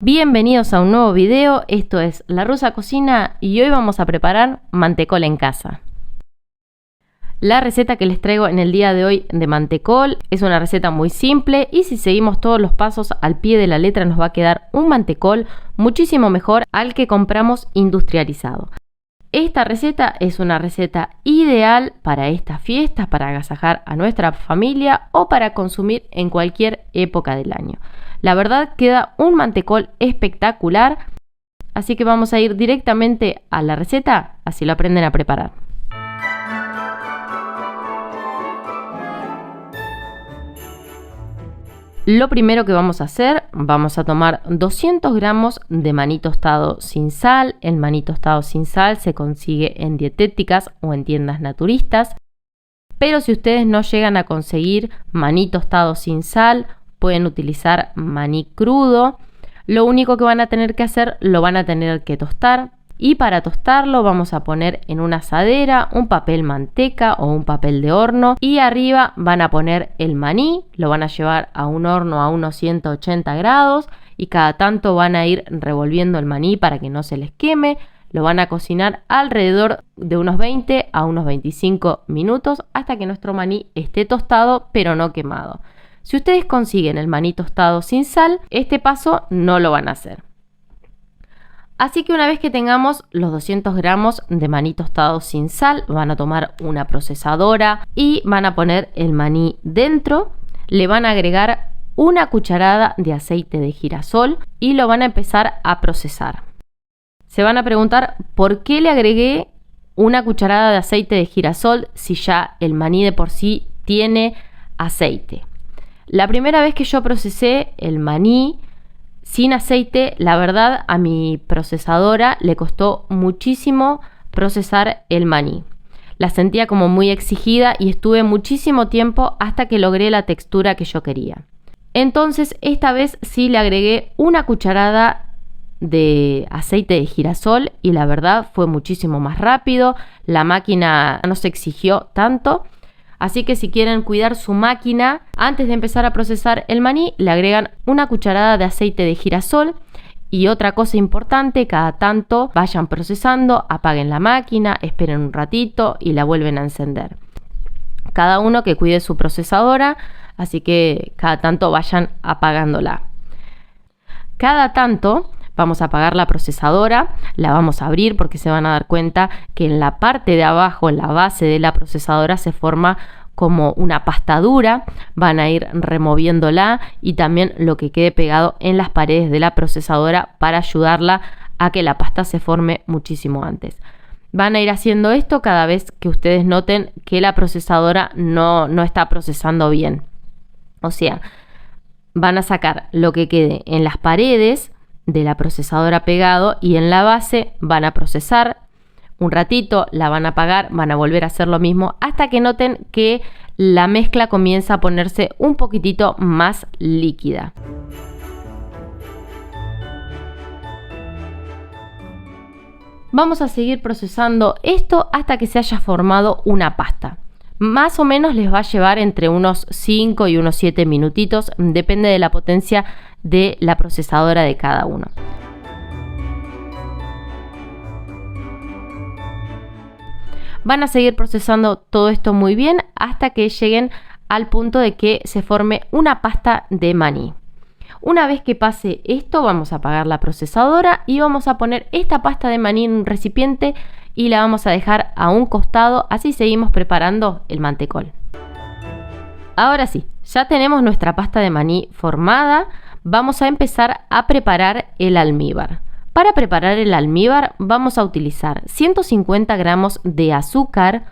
Bienvenidos a un nuevo video, esto es La Rusa Cocina y hoy vamos a preparar mantecol en casa. La receta que les traigo en el día de hoy de mantecol es una receta muy simple y si seguimos todos los pasos al pie de la letra nos va a quedar un mantecol muchísimo mejor al que compramos industrializado. Esta receta es una receta ideal para estas fiestas, para agasajar a nuestra familia o para consumir en cualquier época del año. La verdad queda un mantecol espectacular, así que vamos a ir directamente a la receta, así lo aprenden a preparar. Lo primero que vamos a hacer, vamos a tomar 200 gramos de maní tostado sin sal. El maní tostado sin sal se consigue en dietéticas o en tiendas naturistas. Pero si ustedes no llegan a conseguir maní tostado sin sal, pueden utilizar maní crudo. Lo único que van a tener que hacer, lo van a tener que tostar. Y para tostarlo vamos a poner en una asadera un papel manteca o un papel de horno y arriba van a poner el maní, lo van a llevar a un horno a unos 180 grados y cada tanto van a ir revolviendo el maní para que no se les queme. Lo van a cocinar alrededor de unos 20 a unos 25 minutos hasta que nuestro maní esté tostado pero no quemado. Si ustedes consiguen el maní tostado sin sal, este paso no lo van a hacer. Así que una vez que tengamos los 200 gramos de maní tostado sin sal, van a tomar una procesadora y van a poner el maní dentro. Le van a agregar una cucharada de aceite de girasol y lo van a empezar a procesar. Se van a preguntar por qué le agregué una cucharada de aceite de girasol si ya el maní de por sí tiene aceite. La primera vez que yo procesé el maní sin aceite, la verdad a mi procesadora le costó muchísimo procesar el maní. La sentía como muy exigida y estuve muchísimo tiempo hasta que logré la textura que yo quería. Entonces esta vez sí le agregué una cucharada de aceite de girasol y la verdad fue muchísimo más rápido. La máquina no se exigió tanto. Así que si quieren cuidar su máquina, antes de empezar a procesar el maní, le agregan una cucharada de aceite de girasol. Y otra cosa importante, cada tanto vayan procesando, apaguen la máquina, esperen un ratito y la vuelven a encender. Cada uno que cuide su procesadora, así que cada tanto vayan apagándola. Cada tanto vamos a apagar la procesadora, la vamos a abrir porque se van a dar cuenta que en la parte de abajo, en la base de la procesadora, se forma como una pasta dura. Van a ir removiéndola y también lo que quede pegado en las paredes de la procesadora para ayudarla a que la pasta se forme muchísimo antes. Van a ir haciendo esto cada vez que ustedes noten que la procesadora no está procesando bien. O sea, van a sacar lo que quede en las paredes de la procesadora pegado y en la base van a procesar un ratito, la van a apagar, van a volver a hacer lo mismo hasta que noten que la mezcla comienza a ponerse un poquitito más líquida. Vamos a seguir procesando esto hasta que se haya formado una pasta. Más o menos les va a llevar entre unos 5 y unos 7 minutitos, depende de la potencia de la procesadora de cada uno. Van a seguir procesando todo esto muy bien hasta que lleguen al punto de que se forme una pasta de maní. Una vez que pase esto, vamos a apagar la procesadora y vamos a poner esta pasta de maní en un recipiente y la vamos a dejar a un costado, así seguimos preparando el mantecol. Ahora sí, ya tenemos nuestra pasta de maní formada, vamos a empezar a preparar el almíbar. Para preparar el almíbar vamos a utilizar 150 gramos de azúcar,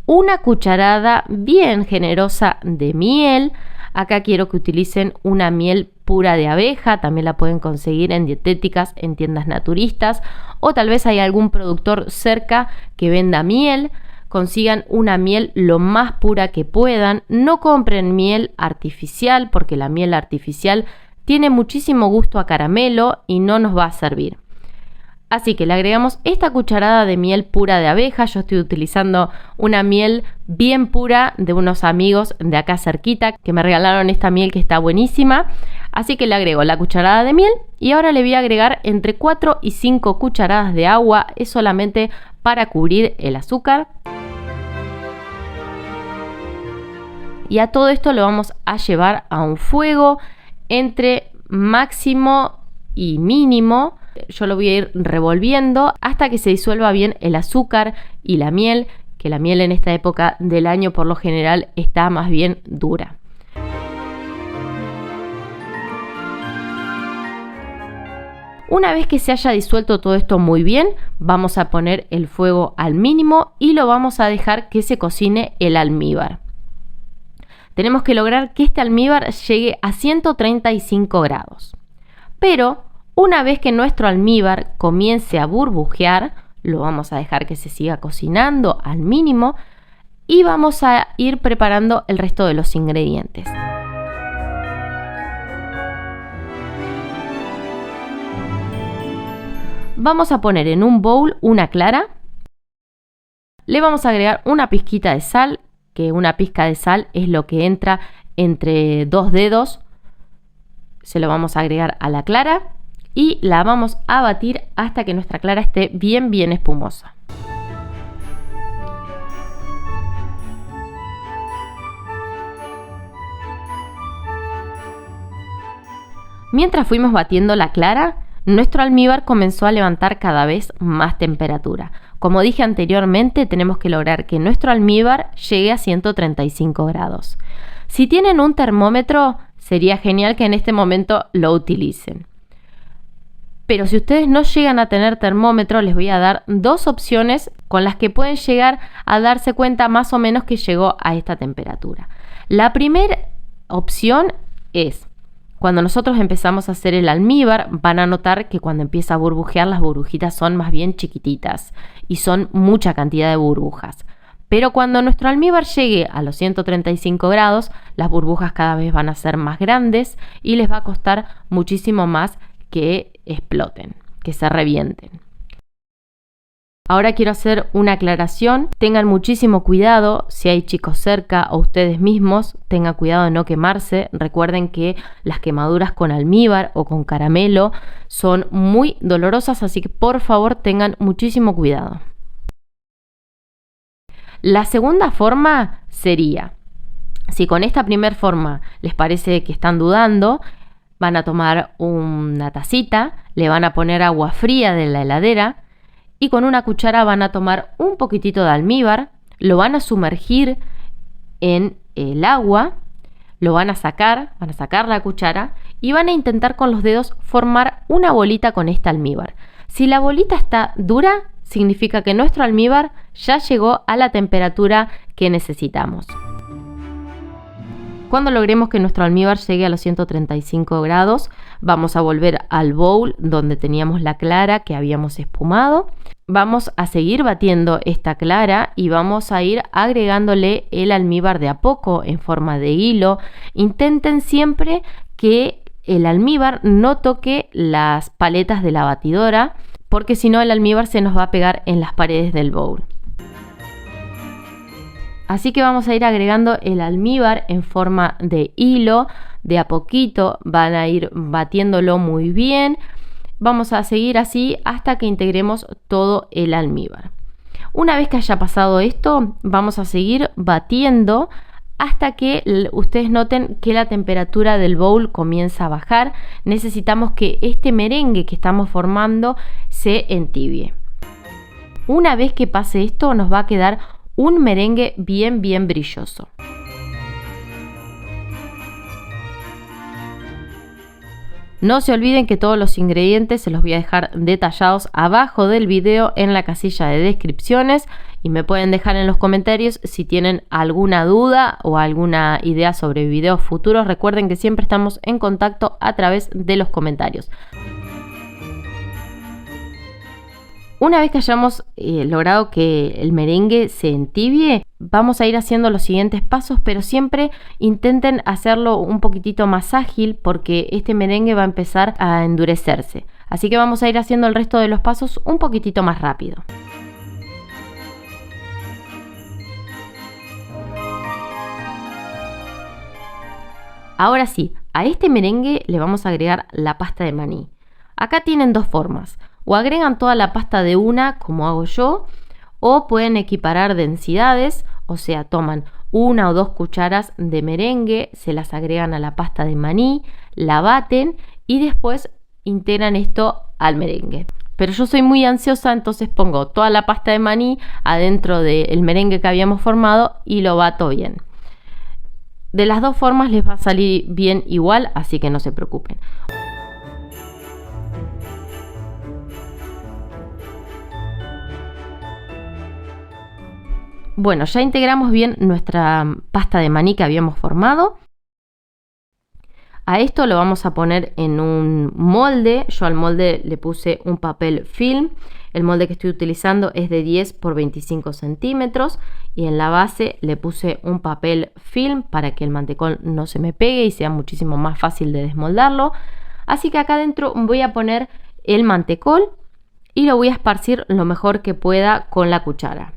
una cucharada bien generosa de miel. Acá quiero que utilicen una miel pura de abeja, también la pueden conseguir en dietéticas, en tiendas naturistas o tal vez hay algún productor cerca que venda miel. Consigan una miel lo más pura que puedan, no compren miel artificial porque la miel artificial tiene muchísimo gusto a caramelo y no nos va a servir. Así que le agregamos esta cucharada de miel pura de abeja. Yo estoy utilizando una miel bien pura de unos amigos de acá cerquita que me regalaron esta miel que está buenísima. Así que le agrego la cucharada de miel y ahora le voy a agregar entre 4 y 5 cucharadas de agua, es solamente para cubrir el azúcar. Y a todo esto lo vamos a llevar a un fuego entre máximo y mínimo. Yo lo voy a ir revolviendo hasta que se disuelva bien el azúcar y la miel, que la miel en esta época del año por lo general está más bien dura. Una vez que se haya disuelto todo esto muy bien, vamos a poner el fuego al mínimo y lo vamos a dejar que se cocine el almíbar. Tenemos que lograr que este almíbar llegue a 135 grados. Pero una vez que nuestro almíbar comience a burbujear, lo vamos a dejar que se siga cocinando al mínimo y vamos a ir preparando el resto de los ingredientes. Vamos a poner en un bowl una clara. Le vamos a agregar una pizquita de sal, que una pizca de sal es lo que entra entre 2 dedos. Se lo vamos a agregar a la clara y la vamos a batir hasta que nuestra clara esté bien espumosa. Mientras fuimos batiendo la clara, nuestro almíbar comenzó a levantar cada vez más temperatura. Como dije anteriormente, tenemos que lograr que nuestro almíbar llegue a 135 grados. Si tienen un termómetro, sería genial que en este momento lo utilicen. Pero si ustedes no llegan a tener termómetro, les voy a dar dos opciones con las que pueden llegar a darse cuenta más o menos que llegó a esta temperatura. La primera opción es: cuando nosotros empezamos a hacer el almíbar, van a notar que cuando empieza a burbujear, las burbujitas son más bien chiquititas y son mucha cantidad de burbujas. Pero cuando nuestro almíbar llegue a los 135 grados, las burbujas cada vez van a ser más grandes y les va a costar muchísimo más que exploten, que se revienten. Ahora quiero hacer una aclaración. Tengan muchísimo cuidado si hay chicos cerca o ustedes mismos. Tengan cuidado de no quemarse. Recuerden que las quemaduras con almíbar o con caramelo son muy dolorosas, así que por favor tengan muchísimo cuidado. La segunda forma sería, si con esta primera forma les parece que están dudando, van a tomar una tacita, le van a poner agua fría de la heladera y con una cuchara van a tomar un poquitito de almíbar, lo van a sumergir en el agua, lo van a sacar la cuchara y van a intentar con los dedos formar una bolita con este almíbar. Si la bolita está dura, significa que nuestro almíbar ya llegó a la temperatura que necesitamos. Cuando logremos que nuestro almíbar llegue a los 135 grados, vamos a volver al bowl donde teníamos la clara que habíamos espumado. Vamos a seguir batiendo esta clara y vamos a ir agregándole el almíbar de a poco en forma de hilo. Intenten siempre que el almíbar no toque las paletas de la batidora, porque si no el almíbar se nos va a pegar en las paredes del bowl. Así que vamos a ir agregando el almíbar en forma de hilo, de a poquito, van a ir batiéndolo muy bien. Vamos a seguir así hasta que integremos todo el almíbar. Una vez que haya pasado esto, vamos a seguir batiendo hasta que ustedes noten que la temperatura del bowl comienza a bajar. Necesitamos que este merengue que estamos formando se entibie. Una vez que pase esto, nos va a quedar un merengue bien brilloso. No se olviden que todos los ingredientes se los voy a dejar detallados abajo del video en la casilla de descripciones y me pueden dejar en los comentarios si tienen alguna duda o alguna idea sobre videos futuros. Recuerden que siempre estamos en contacto a través de los comentarios. Una vez que hayamos logrado que el merengue se entibie, vamos a ir haciendo los siguientes pasos, pero siempre intenten hacerlo un poquitito más ágil porque este merengue va a empezar a endurecerse. Así que vamos a ir haciendo el resto de los pasos un poquitito más rápido. Ahora sí, a este merengue le vamos a agregar la pasta de maní. Acá tienen dos formas. O agregan toda la pasta de una, como hago yo, o pueden equiparar densidades, o sea, toman 1 o 2 cucharas de merengue, se las agregan a la pasta de maní, la baten y después integran esto al merengue. Pero yo soy muy ansiosa, entonces pongo toda la pasta de maní adentro del merengue que habíamos formado y lo bato bien. De las dos formas les va a salir bien igual, así que no se preocupen. Bueno, ya integramos bien nuestra pasta de maní que habíamos formado. A esto lo vamos a poner en un molde. Yo al molde le puse un papel film. El molde que estoy utilizando es de 10 por 25 centímetros. Y en la base le puse un papel film para que el mantecol no se me pegue y sea muchísimo más fácil de desmoldarlo. Así que acá adentro voy a poner el mantecol y lo voy a esparcir lo mejor que pueda con la cuchara.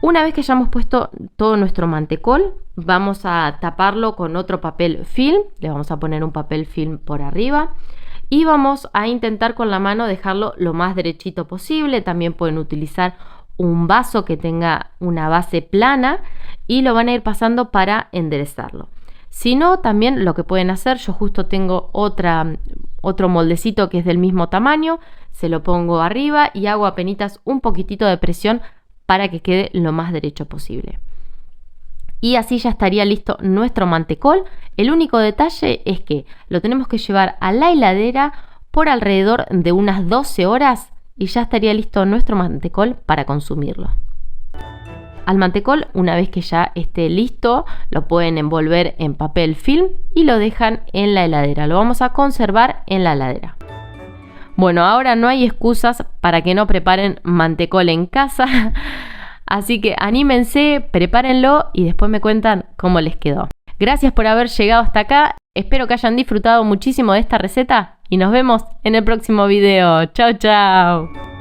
Una vez que ya hemos puesto todo nuestro mantecol, vamos a taparlo con otro papel film. Le vamos a poner un papel film por arriba y vamos a intentar con la mano dejarlo lo más derechito posible. También pueden utilizar un vaso que tenga una base plana y lo van a ir pasando para enderezarlo. Si no, también lo que pueden hacer, yo justo tengo otro moldecito que es del mismo tamaño, se lo pongo arriba y hago apenitas un poquitito de presión para que quede lo más derecho posible. Y así ya estaría listo nuestro mantecol. El único detalle es que lo tenemos que llevar a la heladera por alrededor de unas 12 horas y ya estaría listo nuestro mantecol para consumirlo. Al mantecol, una vez que ya esté listo, lo pueden envolver en papel film y lo dejan en la heladera. Lo vamos a conservar en la heladera. Bueno, ahora no hay excusas para que no preparen mantecol en casa, así que anímense, prepárenlo y después me cuentan cómo les quedó. Gracias por haber llegado hasta acá, espero que hayan disfrutado muchísimo de esta receta y nos vemos en el próximo video. Chao, chao.